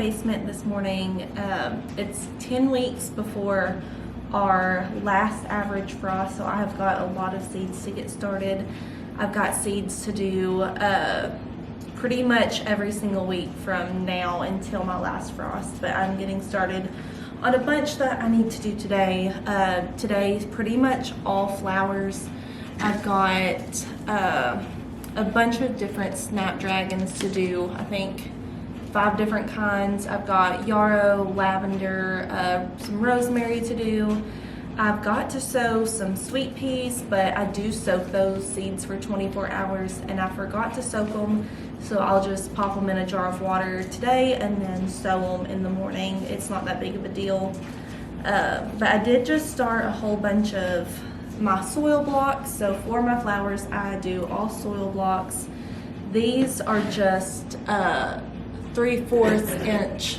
basement this morning. It's 10 weeks before our last average frost, so I've got a lot of seeds to get started. I've got seeds to do pretty much every single week from now until my last frost, but I'm getting started on a bunch that I need to do today. Today's pretty much all flowers. I've got a bunch of different snapdragons to do. I think 5 different kinds. I've got yarrow, lavender, some rosemary to do. I've got to sow some sweet peas, but I do soak those seeds for 24 hours and I forgot to soak them, so I'll just pop them in a jar of water today and then sow them in the morning. It's not that big of a deal. But I did just start a whole bunch of my soil blocks. So for my flowers, I do all soil blocks. These are just 3/4 inch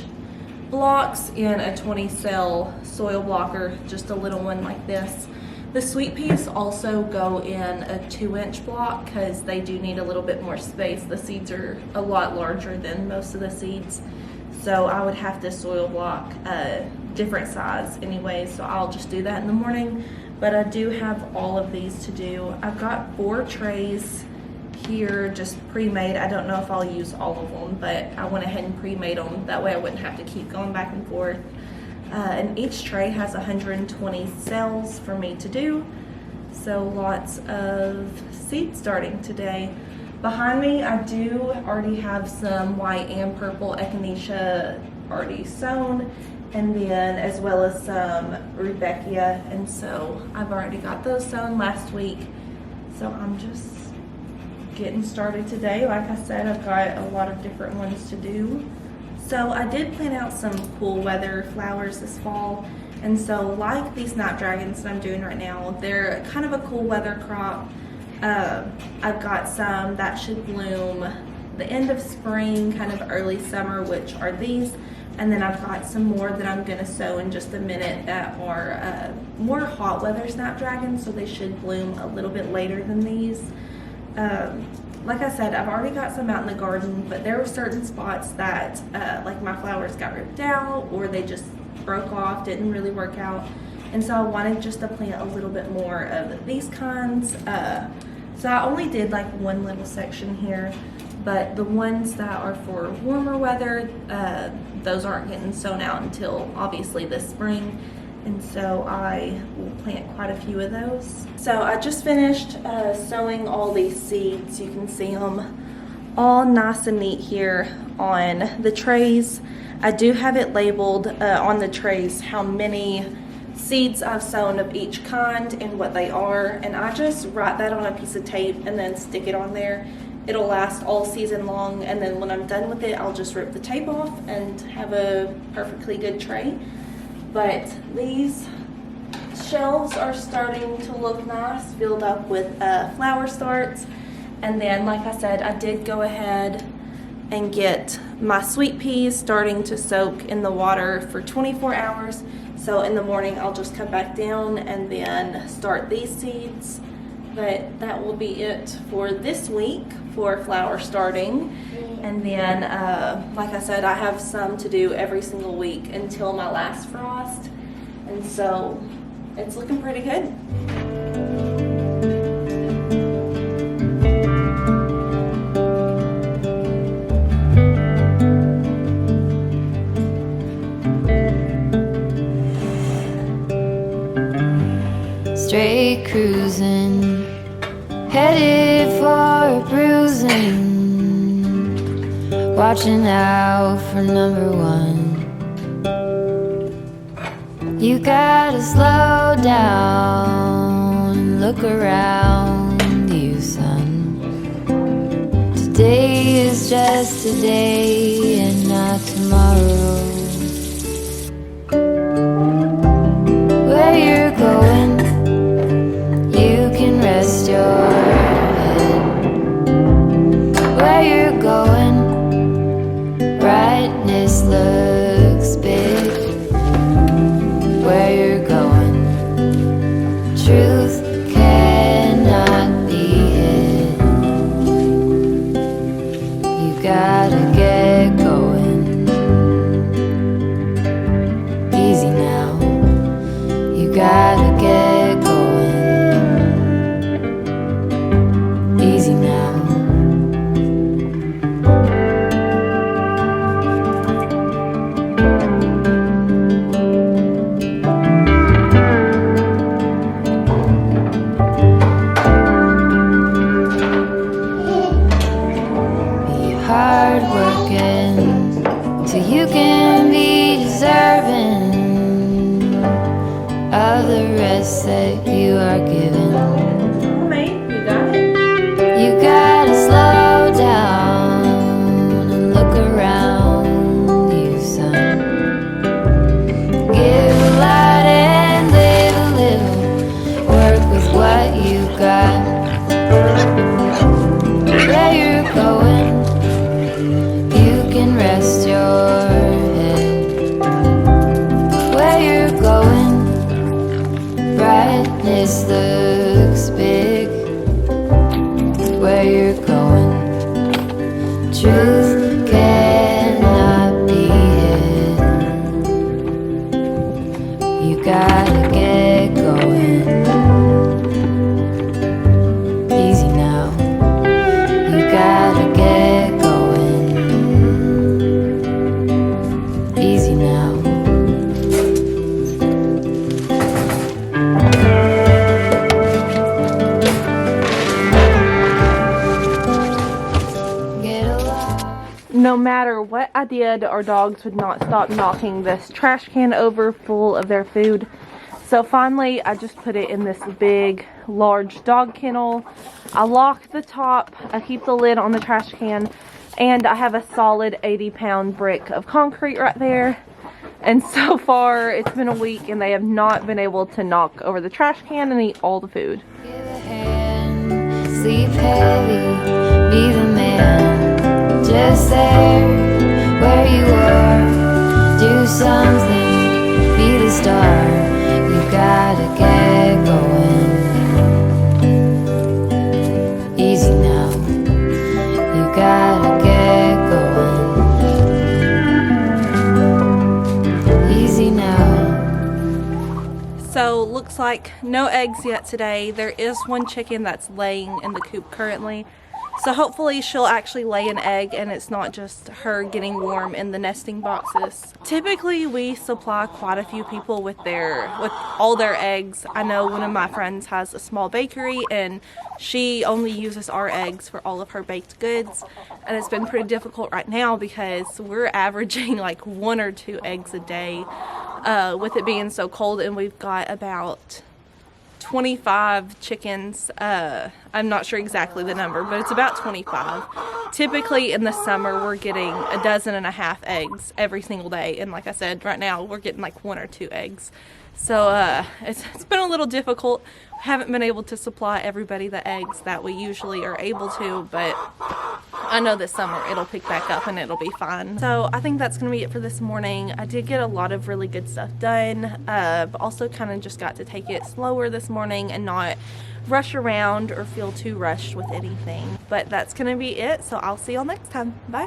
blocks in a 20 cell soil blocker, just a little one like this. The sweet peas also go in a 2-inch block because they do need a little bit more space. The seeds are a lot larger than most of the seeds, so I would have to soil block a different size anyway, so I'll just do that in the morning. But I do have all of these to do. I've got 4 trays here just pre-made. I don't know if I'll use all of them, but I went ahead and pre-made them. That way I wouldn't have to keep going back and forth. And each tray has 120 cells for me to do. So lots of seed starting today. Behind me, I do already have some white and purple echinacea already sown, and then as well as some rudbeckia, and so I've already got those sown last week. So I'm just getting started today. Like I said, I've got a lot of different ones to do. So I did plant out some cool weather flowers this fall, and so like these snapdragons that I'm doing right now, they're kind of a cool weather crop. I've got some that should bloom the end of spring, kind of early summer, which are these, and then I've got some more that I'm going to sow in just a minute that are more hot weather snapdragons, so they should bloom a little bit later than these. Like I said, I've already got some out in the garden, but there were certain spots that like my flowers got ripped out or they just broke off, didn't really work out, and so I wanted just to plant a little bit more of these kinds. So I only did like one little section here, but the ones that are for warmer weather, those aren't getting sown out until obviously this spring. And so I will plant quite a few of those. So I just finished sowing all these seeds. You can see them all nice and neat here on the trays. I do have it labeled on the trays how many seeds I've sown of each kind and what they are. And I just write that on a piece of tape and then stick it on there. It'll last all season long, and then when I'm done with it, I'll just rip the tape off and have a perfectly good tray. But these shelves are starting to look nice, filled up with flower starts. And then, like I said, I did go ahead and get my sweet peas starting to soak in the water for 24 hours. So in the morning, I'll just come back down and then start these seeds. But that will be it for this week for flower starting. And then, like I said, I have some to do every single week until my last frost. And so it's looking pretty good. Straight cruising, headed for bruising, watching out for number 1. You gotta slow down, look around you, son. Today is just today and not tomorrow. Where you're going, you can rest your head. Where you're going, brightness looks big. Where you're going, truth cannot be hid. You gotta get going. gotta get going. Easy now. Hard working so you can be deserving of the rest that you are given. Homemade, you got it. You gotta slow down and look around you, son. Give a lot and live a little. Work with what you got. Where you're going, rest your head. Where you're going, brightness looks big. Where you're going, truth cannot be hid. You gotta get going. Easy now. You gotta get going. Easy now. No matter what I did, our dogs would not stop knocking this trash can over full of their food. So finally, I just put it in this big, large dog kennel. I lock the top, I keep the lid on the trash can, and I have a solid 80-pound brick of concrete right there. And so far, it's been a week and they have not been able to knock over the trash can and eat all the food. Give a hand, sleep heavy, be the man. Just there, where you are, do something, be the star. You gotta get going. Easy now. You gotta get going. Easy now. So looks like no eggs yet today. There is one chicken that's laying in the coop currently. So hopefully she'll actually lay an egg and it's not just her getting warm in the nesting boxes. Typically we supply quite a few people with all their eggs. I know one of my friends has a small bakery and she only uses our eggs for all of her baked goods. And it's been pretty difficult right now because we're averaging like 1 or 2 eggs a day with it being so cold, and we've got about 25 chickens. I'm not sure exactly the number, but it's about 25. Typically in the summer we're getting 1.5 dozen eggs every single day, and like I said, right now we're getting like 1 or 2 eggs. So it's been a little difficult. Haven't been able to supply everybody the eggs that we usually are able to, but I know this summer it'll pick back up and it'll be fine. So I think that's gonna be it for this morning. I did get a lot of really good stuff done, but also kind of just got to take it slower this morning and not rush around or feel too rushed with anything. But that's gonna be it, so I'll see y'all next time. Bye.